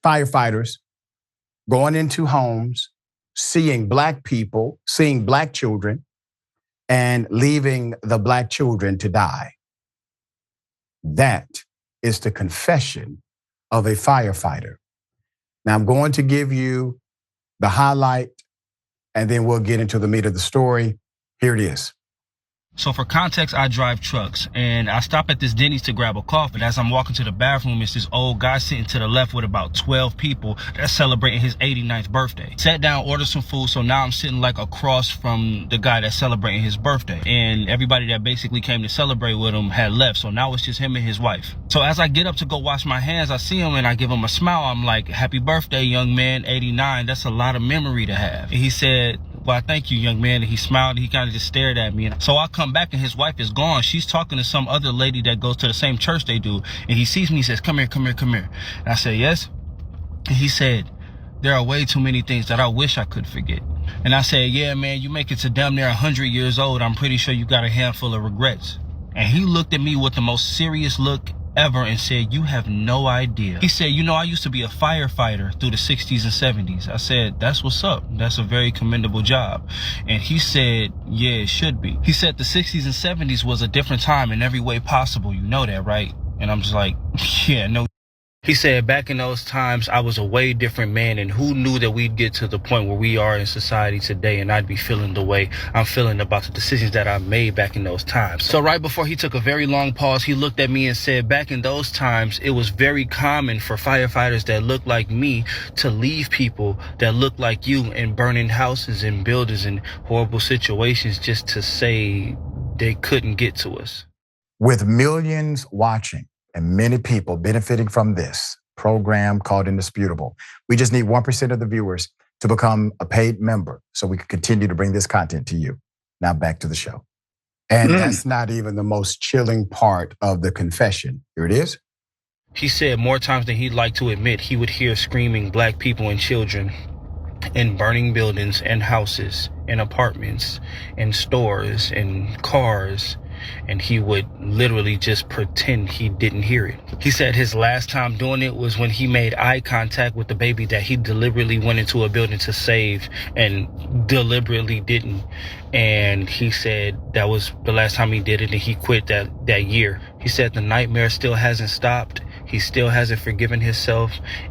Firefighters going into homes, seeing Black people, seeing Black children, and leaving the Black children to die. That is the confession of a firefighter. Now I'm going to give you the highlight, and then we'll get into the meat of the story. Here it is. So for context, I drive trucks, and I stop at this Denny's to grab a coffee. As I'm walking to the bathroom, it's this old guy sitting to the left with about 12 people that's celebrating his 89th birthday. Sat down, ordered some food, so now I'm sitting like across from the guy that's celebrating his birthday. And everybody that basically came to celebrate with him had left, so now it's just him and his wife. So as I get up to go wash my hands, I see him and I give him a smile. I'm like, happy birthday, young man, 89. That's a lot of memory to have. And he said, well, thank you, young man. And he smiled and he kind of just stared at me. And so I come back and his wife is gone. She's talking to some other lady that goes to the same church they do. And he sees me, he says, come here, come here, come here. And I said, yes. And he said, there are way too many things that I wish I could forget. And I said, yeah, man, you make it to damn near 100 years old. I'm pretty sure you got a handful of regrets. And he looked at me with the most serious look ever and said, you have no idea. He said, you know, I used to be a firefighter through the 60s and 70s. I said, that's what's up. That's a very commendable job. And he said, yeah, it should be. He said the 60s and 70s was a different time in every way possible. You know that, right? And I'm just like, yeah, no. He said, back in those times, I was a way different man, and who knew that we'd get to the point where we are in society today, and I'd be feeling the way I'm feeling about the decisions that I made back in those times. So right before he took a very long pause, he looked at me and said, back in those times, it was very common for firefighters that looked like me to leave people that looked like you in burning houses and buildings and horrible situations just to say they couldn't get to us. With millions watching, and many people benefiting from this program called Indisputable, we just need 1% of the viewers to become a paid member so we can continue to bring this content to you. Now back to the show. And that's not even the most chilling part of the confession. Here it is. He said more times than he'd like to admit, he would hear screaming Black people and children in burning buildings and houses and apartments and stores and cars. And he would literally just pretend he didn't hear it. He said his last time doing it was when he made eye contact with the baby that he deliberately went into a building to save and deliberately didn't. And he said that was the last time he did it, and he quit that year. He said the nightmare still hasn't stopped. He still hasn't forgiven himself,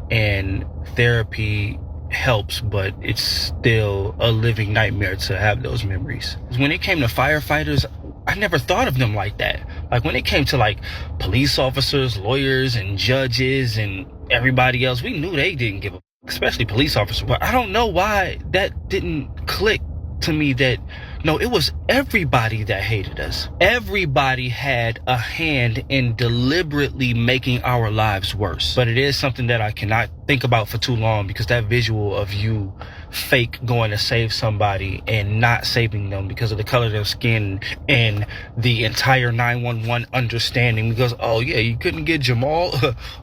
and therapy helps, but it's still a living nightmare to have those memories. When it came to firefighters, I never thought of them like that. Like when it came to like police officers, lawyers, and judges and everybody else, we knew they didn't give a, especially police officers. But I don't know why that didn't click to me that, no, it was everybody that hated us. Everybody had a hand in deliberately making our lives worse. But it is something that I cannot think about for too long, because that visual of you fake going to save somebody and not saving them because of the color of their skin and the entire 911 understanding, because, oh yeah, you couldn't get Jamal.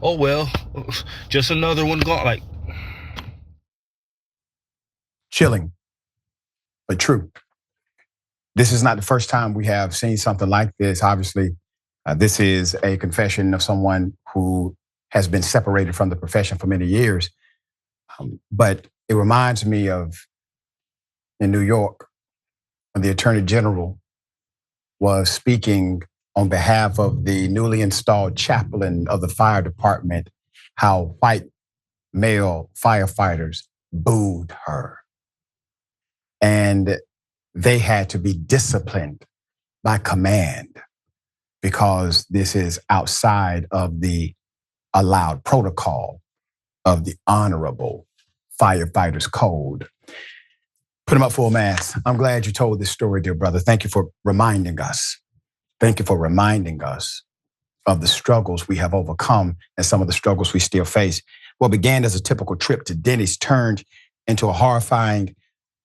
Oh well, just another one gone. Like, chilling, but true. This is not the first time we have seen something like this. Obviously, this is a confession of someone who has been separated from the profession for many years. But it reminds me of in New York, when the Attorney General was speaking on behalf of the newly installed chaplain of the fire department, how white male firefighters booed her. And they had to be disciplined by command because this is outside of the allowed protocol of the honorable firefighters code. Put them up full mass. I'm glad you told this story, dear brother. Thank you for reminding us. Thank you for reminding us of the struggles we have overcome and some of the struggles we still face. What began as a typical trip to Denny's turned into a horrifying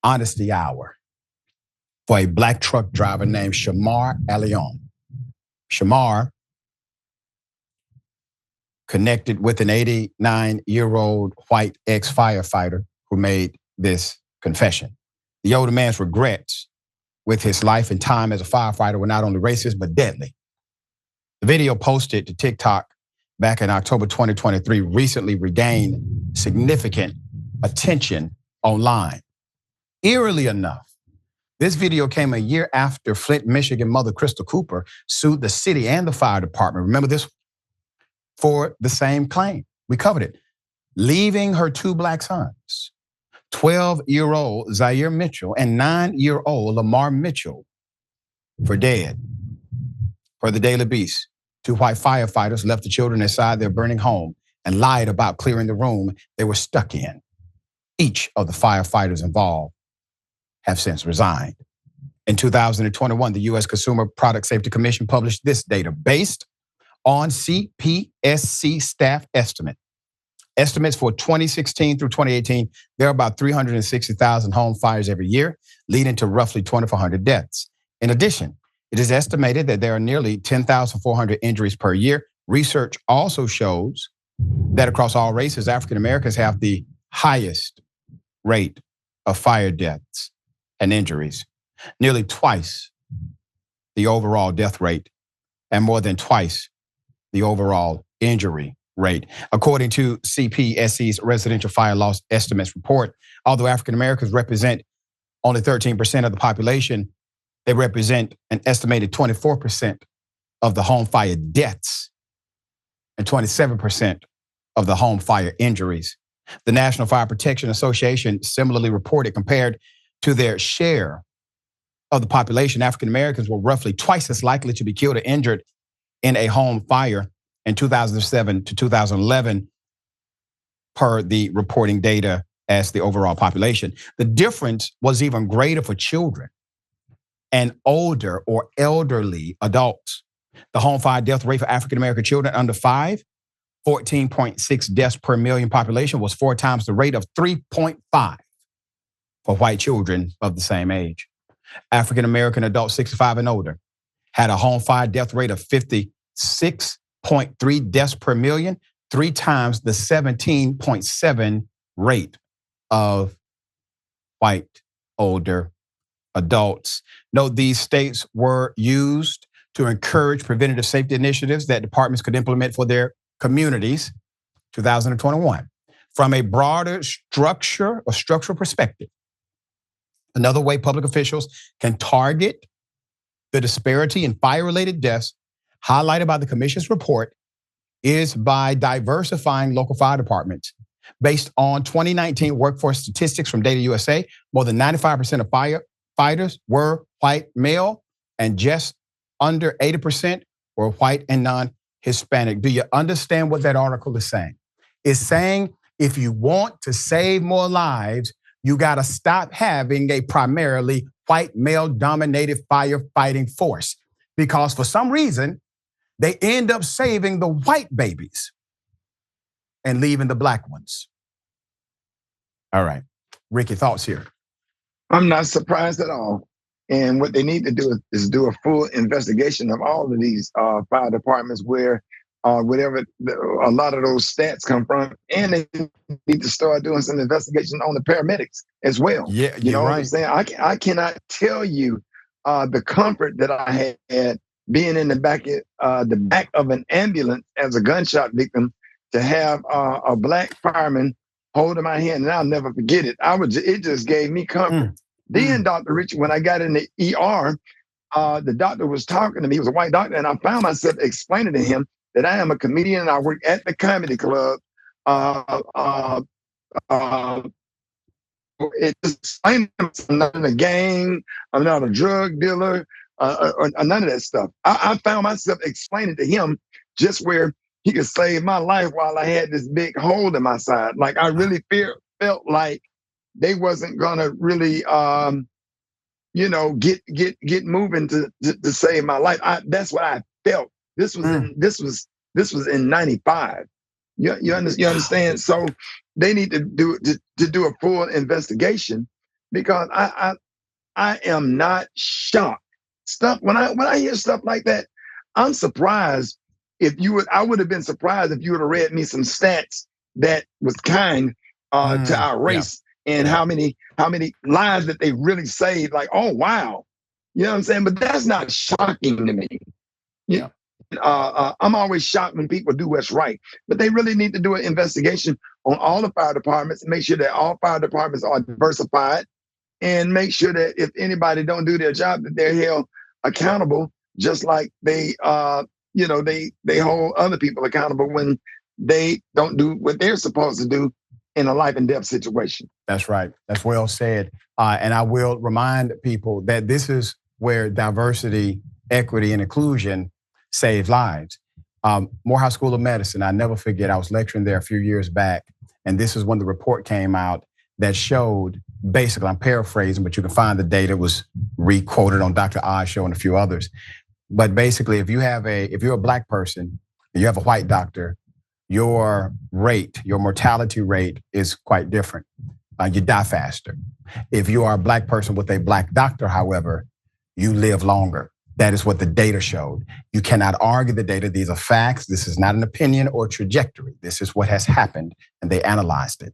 honesty hour for a black truck driver named Shamar Alion. Shamar connected with an 89-year-old white ex-firefighter who made this confession. The older man's regrets with his life and time as a firefighter were not only racist, but deadly. The video posted to TikTok back in October 2023 recently regained significant attention online. Eerily enough, this video came a year after Flint, Michigan mother Crystal Cooper sued the city and the fire department. Remember this? For the same claim. We covered it. Leaving her two black sons, 12-year-old Zaire Mitchell and 9-year-old Lamar Mitchell, for dead. Per the Daily Beast, two white firefighters left the children inside their burning home and lied about clearing the room they were stuck in. Each of the firefighters involved have since resigned. In 2021, the U.S. Consumer Product Safety Commission published this data based on CPSC staff estimates for 2016 through 2018. There are about 360,000 home fires every year, leading to roughly 2,400 deaths. In addition, it is estimated that there are nearly 10,400 injuries per year. Research also shows that across all races, African Americans have the highest rate of fire deaths and injuries, nearly twice the overall death rate and more than twice the overall injury rate. According to CPSC's Residential Fire Loss Estimates report, although African Americans represent only 13% of the population, they represent an estimated 24% of the home fire deaths and 27% of the home fire injuries. The National Fire Protection Association similarly reported, compared to their share of the population, African Americans were roughly twice as likely to be killed or injured in a home fire in 2007 to 2011 per the reporting data as the overall population. The difference was even greater for children and older or elderly adults. The home fire death rate for African American children under 5, 14.6 deaths per million population, was 4 times the rate of 3.5 for white children of the same age. African American adults 65 and older had a home fire death rate of 56.3 deaths per million, 3 times the 17.7 rate of white older adults. Note these states were used to encourage preventative safety initiatives that departments could implement for their communities. 2021. From a broader structural perspective, another way public officials can target the disparity in fire-related deaths highlighted by the commission's report is by diversifying local fire departments. Based on 2019 workforce statistics from Data USA, more than 95% of firefighters were white male, and just under 80% were white and non-Hispanic. Do you understand what that article is saying? It's saying if you want to save more lives, you gotta stop having a primarily white male-dominated firefighting force, because for some reason, they end up saving the white babies and leaving the black ones. All right, Ricky, thoughts here? I'm not surprised at all. And what they need to do is do a full investigation of all of these fire departments where whatever a lot of those stats come from, and they need to start doing some investigation on the paramedics as well. Yeah, you know right. what I'm saying? I cannot tell you the comfort that I had being in the back of an ambulance as a gunshot victim, to have a black fireman holding my hand, and I'll never forget it. It just gave me comfort. Then Dr. Richey, when I got in the ER, the doctor was talking to me. He was a white doctor, and I found myself explaining to him that I am a comedian and I work at the comedy club. It just, I'm not in a gang. I'm not a drug dealer, or none of that stuff. I found myself explaining to him just where he could save my life while I had this big hole in my side. Like I really felt like they wasn't gonna really, get moving to save my life. That's what I felt. This was in '95. You understand? So they need to do a full investigation, because I am not shocked. When I hear stuff like that, I'm surprised. I would have been surprised if you would have read me some stats that was kind to our race, and how many lives that they really saved. Like, oh wow, you know what I'm saying? But that's not shocking to me. Yeah. I'm always shocked when people do what's right, but they really need to do an investigation on all the fire departments and make sure that all fire departments are diversified, and make sure that if anybody don't do their job, that they're held accountable, just like they hold other people accountable when they don't do what they're supposed to do in a life and death situation. That's right. That's well said. And I will remind people that this is where diversity, equity, and inclusion save lives. Morehouse School of Medicine, I never forget, I was lecturing there a few years back, and this is when the report came out that showed, basically, I'm paraphrasing, but you can find the data, it was re-quoted on Dr. Oz show and a few others. But basically, if you're a Black person, and you have a white doctor, your mortality rate is quite different. You die faster. If you are a Black person with a Black doctor, however, you live longer. That is what the data showed. You cannot argue the data. These are facts. This is not an opinion or trajectory. This is what has happened, and they analyzed it.